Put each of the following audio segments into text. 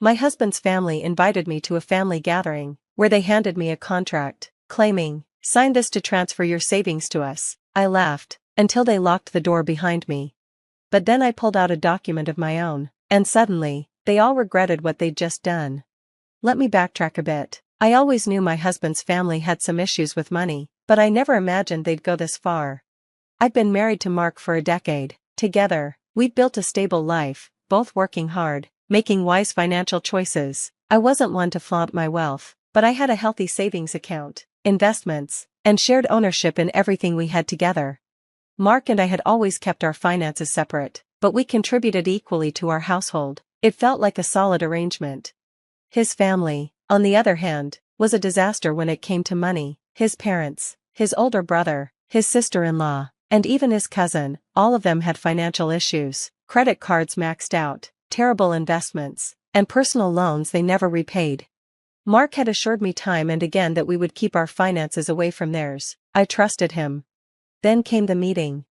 My husband's family invited me to a family gathering, where they handed me a contract, claiming, "Sign this to transfer your savings to us." I laughed, until they locked the door behind me. But then I pulled out a document of my own, and suddenly, they all regretted what they'd just done. Let me backtrack a bit. I always knew my husband's family had some issues with money, but I never imagined they'd go this far. I'd been married to Mark for a decade. Together, we'd built a stable life, both working hard, making wise financial choices. I wasn't one to flaunt my wealth, but I had a healthy savings account, investments, and shared ownership in everything we had together. Mark and I had always kept our finances separate, but we contributed equally to our household. It felt like a solid arrangement. His family, on the other hand, was a disaster when it came to money. His parents, his older brother, his sister-in-law, and even his cousin, all of them had financial issues, credit cards maxed out, terrible investments, and personal loans they never repaid. Mark had assured me time and again that we would keep our finances away from theirs. I trusted him. Then came the meeting.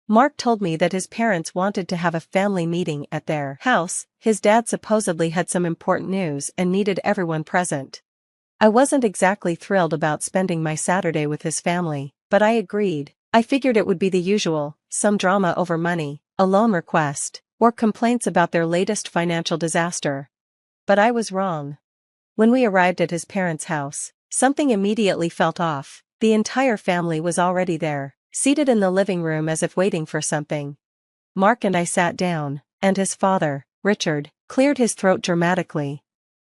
Mark told me that his parents wanted to have a family meeting at their house. His dad supposedly had some important news and needed everyone present. I wasn't exactly thrilled about spending my Saturday with his family, but I agreed. I figured it would be the usual, some drama over money, a loan request, or complaints about their latest financial disaster. But I was wrong. When we arrived at his parents' house, something immediately felt off. The entire family was already there, seated in the living room as if waiting for something. Mark and I sat down, and his father, Richard, cleared his throat dramatically.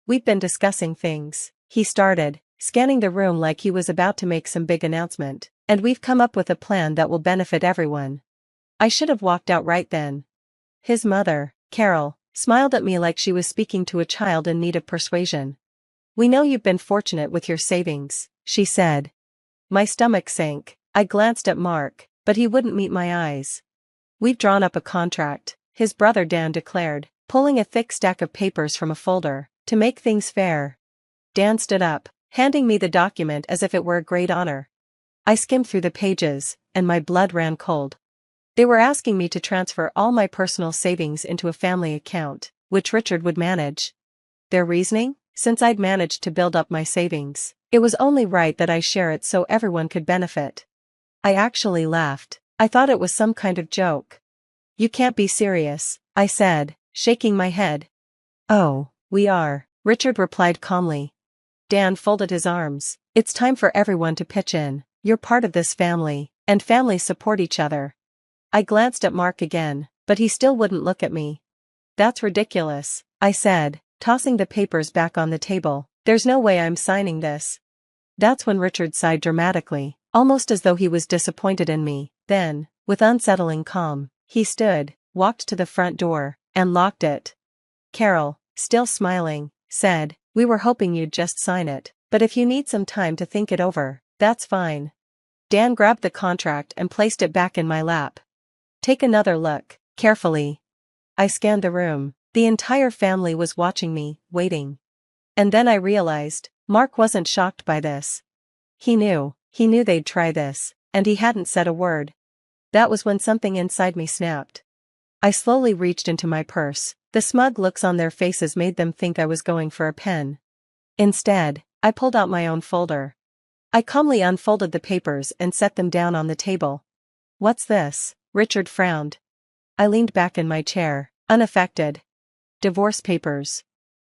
"We've been discussing things," he started, scanning the room like he was about to make some big announcement, "and we've come up with a plan that will benefit everyone." I should have walked out right then. His mother, Carol, smiled at me like she was speaking to a child in need of persuasion. "We know you've been fortunate with your savings," she said. My stomach sank. I glanced at Mark, but he wouldn't meet my eyes. "We've drawn up a contract," his brother Dan declared, pulling a thick stack of papers from a folder, "to make things fair." Dan stood up, handing me the document as if it were a great honor. I skimmed through the pages, and my blood ran cold. They were asking me to transfer all my personal savings into a family account, which Richard would manage. Their reasoning? Since I'd managed to build up my savings, it was only right that I share it so everyone could benefit. I actually laughed. I thought it was some kind of joke. "You can't be serious," I said, shaking my head. "Oh, we are," Richard replied calmly. Dan folded his arms. "It's time for everyone to pitch in. You're part of this family, and families support each other." I glanced at Mark again, but he still wouldn't look at me. "That's ridiculous," I said, tossing the papers back on the table. "There's no way I'm signing this." That's when Richard sighed dramatically, almost as though he was disappointed in me. Then, with unsettling calm, he stood, walked to the front door, and locked it. Carol, still smiling, said, "We were hoping you'd just sign it, but if you need some time to think it over, that's fine." Dan grabbed the contract and placed it back in my lap. "Take another look, carefully." I scanned the room. The entire family was watching me, waiting. And then I realized, Mark wasn't shocked by this. He knew they'd try this, and he hadn't said a word. That was when something inside me snapped. I slowly reached into my purse. The smug looks on their faces made them think I was going for a pen. Instead, I pulled out my own folder. I calmly unfolded the papers and set them down on the table. "What's this?" Richard frowned. I leaned back in my chair, unaffected. "Divorce papers."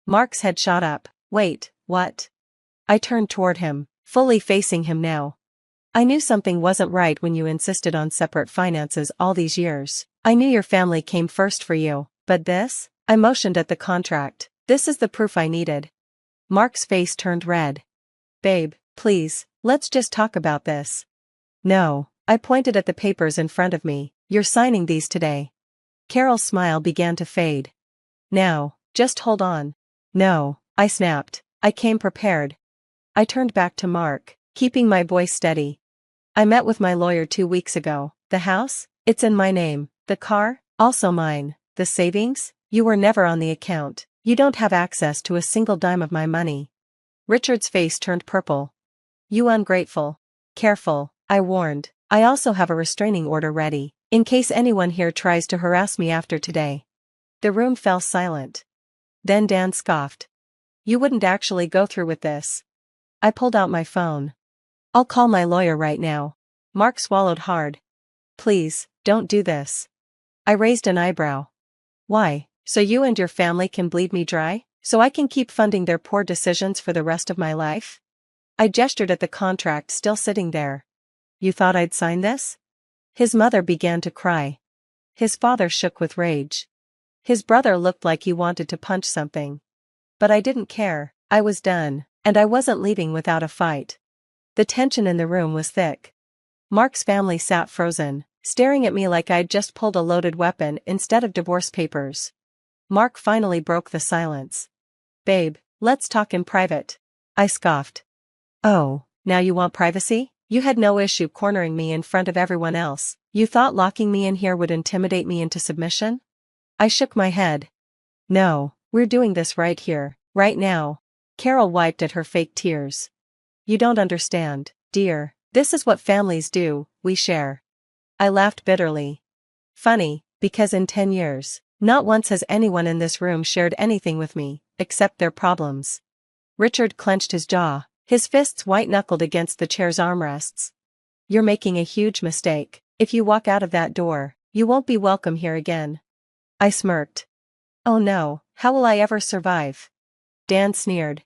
Mark's head shot up. "Wait, what?" I turned toward him, fully facing him now. "I knew something wasn't right when you insisted on separate finances all these years. I knew your family came first for you, but this?" I motioned at the contract. "This is the proof I needed." Mark's face turned red. "Babe, please, let's just talk about this." "No," I pointed at the papers in front of me. "You're signing these today." Carol's smile began to fade. "Now, just hold on." "No," I snapped. I came prepared. I turned back to Mark, keeping my voice steady. "I met with my lawyer 2 weeks ago. The house? It's in my name. The car? Also mine. The savings? You were never on the account. You don't have access to a single dime of my money." Richard's face turned purple. "You ungrateful." "Careful," I warned. "I also have a restraining order ready, in case anyone here tries to harass me after today." The room fell silent. Then Dan scoffed. You wouldn't actually go through with this. I pulled out my phone. I'll call my lawyer right now. Mark swallowed hard. Please, don't do this. I raised an eyebrow. Why, so you and your family can bleed me dry, so I can keep funding their poor decisions for the rest of my life? I gestured at the contract still sitting there. You thought I'd sign this? His mother began to cry. His father shook with rage. His brother looked like he wanted to punch something. But I didn't care. I was done, and I wasn't leaving without a fight. The tension in the room was thick. Mark's family sat frozen, staring at me like I'd just pulled a loaded weapon instead of divorce papers. Mark finally broke the silence. Babe, let's talk in private. I scoffed. Oh, now you want privacy? You had no issue cornering me in front of everyone else. You thought locking me in here would intimidate me into submission? I shook my head. No, we're doing this right here, right now. Carol wiped at her fake tears. You don't understand, dear. This is what families do, we share. I laughed bitterly. Funny, because in 10 years, not once has anyone in this room shared anything with me, except their problems. Richard clenched his jaw, his fists white-knuckled against the chair's armrests. You're making a huge mistake. If you walk out of that door, you won't be welcome here again. I smirked. Oh no, how will I ever survive? Dan sneered.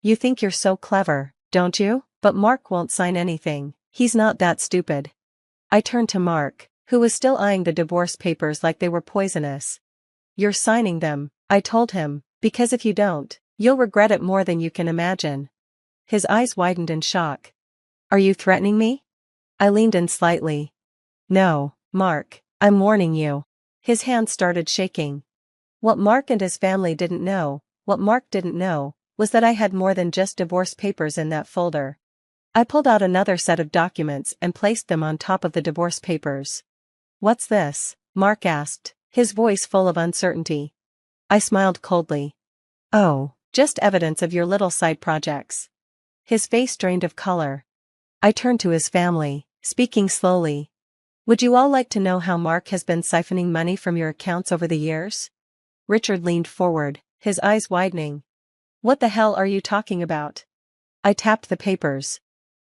You think you're so clever, don't you? But Mark won't sign anything. He's not that stupid. I turned to Mark, who was still eyeing the divorce papers like they were poisonous. You're signing them, I told him, because if you don't, you'll regret it more than you can imagine. His eyes widened in shock. Are you threatening me? I leaned in slightly. No, Mark, I'm warning you. His hands started shaking. What Mark and his family didn't know, was that I had more than just divorce papers in that folder. I pulled out another set of documents and placed them on top of the divorce papers. What's this? Mark asked, his voice full of uncertainty. I smiled coldly. Oh, just evidence of your little side projects. His face drained of color. I turned to his family, speaking slowly. Would you all like to know how Mark has been siphoning money from your accounts over the years? Richard leaned forward, his eyes widening. What the hell are you talking about? I tapped the papers.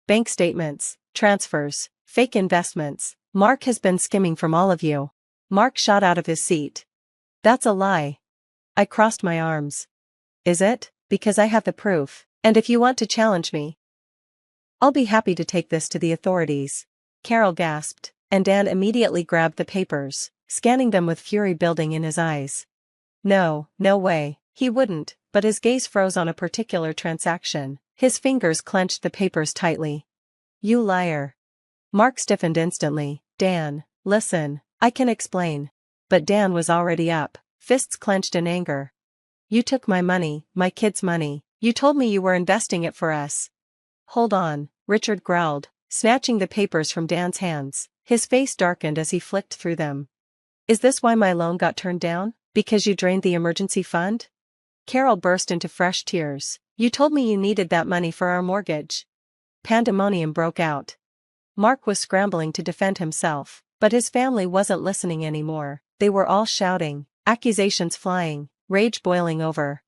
Bank statements, transfers, fake investments. Mark has been skimming from all of you. Mark shot out of his seat. That's a lie. I crossed my arms. Is it? Because I have the proof, and if you want to challenge me, I'll be happy to take this to the authorities. Carol gasped, and Dan immediately grabbed the papers, scanning them with fury building in his eyes. No, no way, he wouldn't, but his gaze froze on a particular transaction. His fingers clenched the papers tightly. You liar. Mark stiffened instantly. Dan, listen, I can explain. But Dan was already up, fists clenched in anger. You took my money, my kids' money. You told me you were investing it for us. Hold on, Richard growled, snatching the papers from Dan's hands. His face darkened as he flicked through them. Is this why my loan got turned down? Because you drained the emergency fund? Carol burst into fresh tears. You told me you needed that money for our mortgage. Pandemonium broke out. Mark was scrambling to defend himself, but his family wasn't listening anymore. They were all shouting, accusations flying, rage boiling over.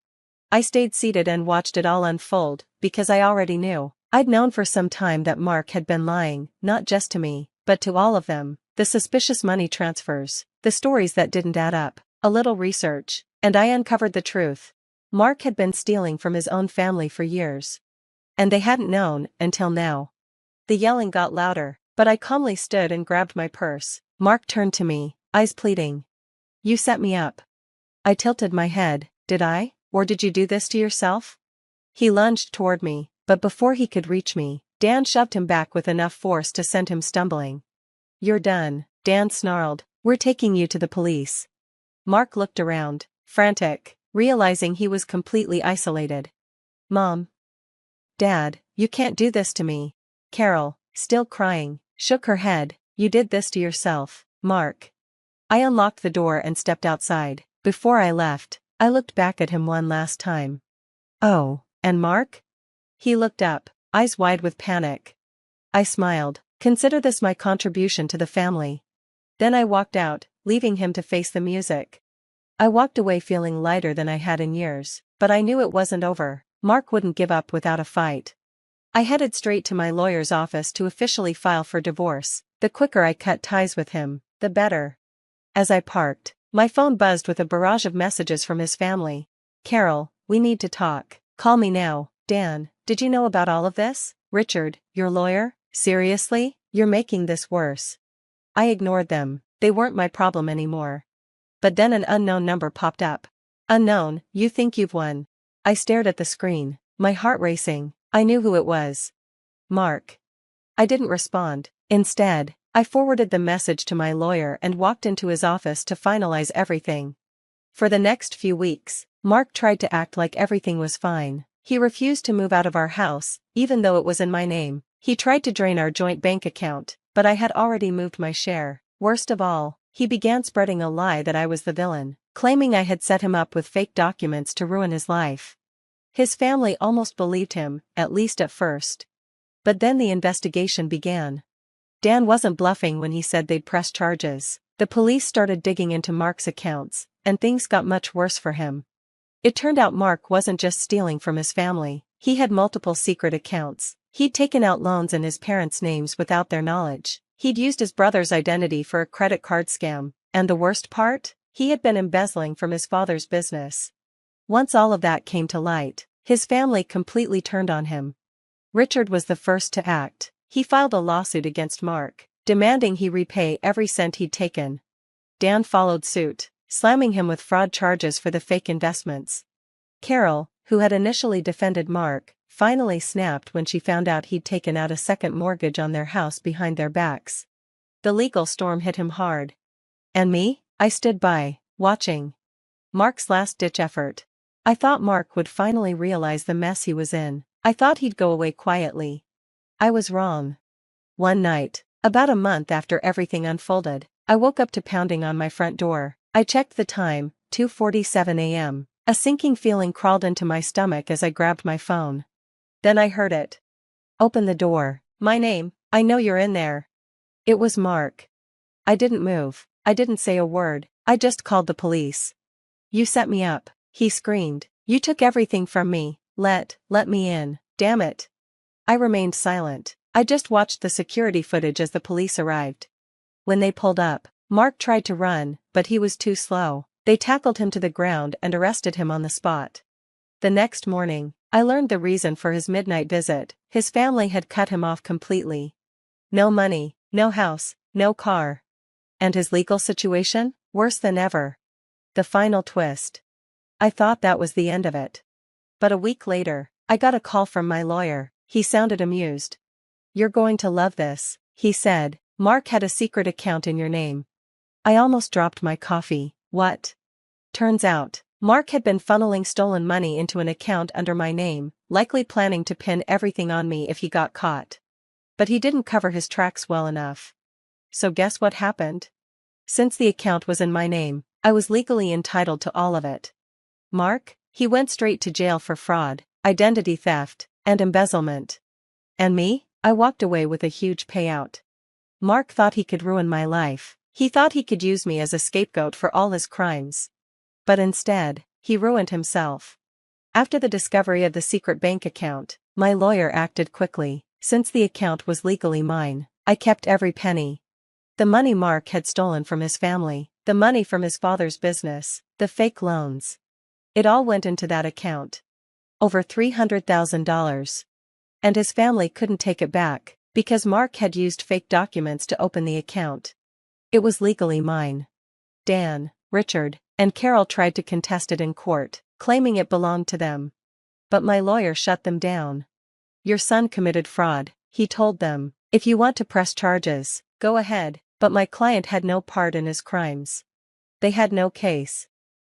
I stayed seated and watched it all unfold, because I already knew. I'd known for some time that Mark had been lying, not just to me, but to all of them. The suspicious money transfers, the stories that didn't add up, a little research, and I uncovered the truth. Mark had been stealing from his own family for years. And they hadn't known, until now. The yelling got louder, but I calmly stood and grabbed my purse. Mark turned to me, eyes pleading. You set me up. I tilted my head. Did I? Or did you do this to yourself? He lunged toward me, but before he could reach me, Dan shoved him back with enough force to send him stumbling. You're done, Dan snarled. We're taking you to the police. Mark looked around, frantic, realizing he was completely isolated. Mom. Dad, you can't do this to me. Carol, still crying, shook her head. You did this to yourself, Mark. I unlocked the door and stepped outside. Before I left, I looked back at him one last time. Oh, and Mark? He looked up, eyes wide with panic. I smiled. Consider this my contribution to the family. Then I walked out, leaving him to face the music. I walked away feeling lighter than I had in years, but I knew it wasn't over. Mark wouldn't give up without a fight. I headed straight to my lawyer's office to officially file for divorce. The quicker I cut ties with him, the better. As I parked, my phone buzzed with a barrage of messages from his family. Carol, we need to talk. Call me now. Dan, did you know about all of this? Richard, your lawyer? Seriously? You're making this worse. I ignored them. They weren't my problem anymore. But then an unknown number popped up. Unknown, you think you've won. I stared at the screen, my heart racing. I knew who it was. Mark. I didn't respond. Instead, I forwarded the message to my lawyer and walked into his office to finalize everything. For the next few weeks, Mark tried to act like everything was fine. He refused to move out of our house, even though it was in my name. He tried to drain our joint bank account, but I had already moved my share. Worst of all, he began spreading a lie that I was the villain, claiming I had set him up with fake documents to ruin his life. His family almost believed him, at least at first. But then the investigation began. Dan wasn't bluffing when he said they'd press charges. The police started digging into Mark's accounts, and things got much worse for him. It turned out Mark wasn't just stealing from his family, he had multiple secret accounts. He'd taken out loans in his parents' names without their knowledge. He'd used his brother's identity for a credit card scam, and the worst part? He had been embezzling from his father's business. Once all of that came to light, his family completely turned on him. Richard was the first to act. He filed a lawsuit against Mark, demanding he repay every cent he'd taken. Dan followed suit, slamming him with fraud charges for the fake investments. Carol, who had initially defended Mark, finally snapped when she found out he'd taken out a second mortgage on their house behind their backs. The legal storm hit him hard. And me? I stood by, watching. Mark's last-ditch effort. I thought Mark would finally realize the mess he was in. I thought he'd go away quietly. I was wrong. One night, about a month after everything unfolded, I woke up to pounding on my front door. I checked the time, 2:47 a.m. A sinking feeling crawled into my stomach as I grabbed my phone. Then I heard it. Open the door. My name, I know you're in there. It was Mark. I didn't move. I didn't say a word. I just called the police. You set me up, he screamed. You took everything from me. Let me in. Damn it. I remained silent. I just watched the security footage as the police arrived. When they pulled up, Mark tried to run, but he was too slow. They tackled him to the ground and arrested him on the spot. The next morning, I learned the reason for his midnight visit. His family had cut him off completely. No money, no house, no car. And his legal situation? Worse than ever. The final twist. I thought that was the end of it. But a week later, I got a call from my lawyer. He sounded amused. You're going to love this, he said. Mark had a secret account in your name. I almost dropped my coffee. What? Turns out, Mark had been funneling stolen money into an account under my name, likely planning to pin everything on me if he got caught. But he didn't cover his tracks well enough. So guess what happened? Since the account was in my name, I was legally entitled to all of it. Mark? He went straight to jail for fraud, identity theft, and embezzlement. And me? I walked away with a huge payout. Mark thought he could ruin my life. He thought he could use me as a scapegoat for all his crimes. But instead, he ruined himself. After the discovery of the secret bank account, my lawyer acted quickly. Since the account was legally mine, I kept every penny. The money Mark had stolen from his family, the money from his father's business, the fake loans. It all went into that account. Over $300,000. And his family couldn't take it back, because Mark had used fake documents to open the account. It was legally mine. Dan, Richard, and Carol tried to contest it in court, claiming it belonged to them. But my lawyer shut them down. Your son committed fraud, he told them. If you want to press charges, go ahead, but my client had no part in his crimes. They had no case.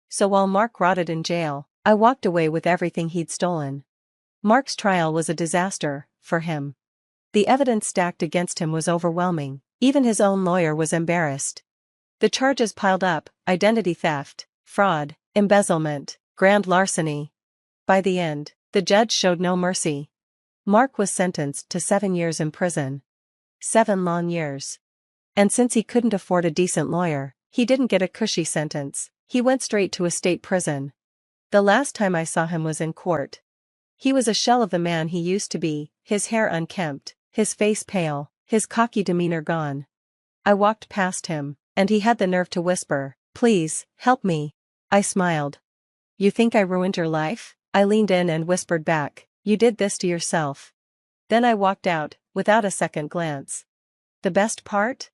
So while Mark rotted in jail, I walked away with everything he'd stolen. Mark's trial was a disaster, for him. The evidence stacked against him was overwhelming. Even his own lawyer was embarrassed. The charges piled up: identity theft, fraud, embezzlement, grand larceny. By the end, the judge showed no mercy. Mark was sentenced to 7 years in prison. 7 long years. And since he couldn't afford a decent lawyer, he didn't get a cushy sentence. He went straight to a state prison. The last time I saw him was in court. He was a shell of the man he used to be, his hair unkempt, his face pale, his cocky demeanor gone. I walked past him, and he had the nerve to whisper, "Please, help me." I smiled. "You think I ruined your life?" I leaned in and whispered back, "You did this to yourself." Then I walked out, without a second glance. The best part?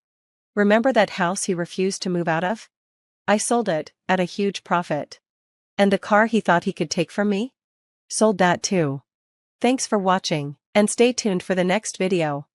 Remember that house he refused to move out of? I sold it, at a huge profit. And the car he thought he could take from me? Sold that too. Thanks for watching, and stay tuned for the next video.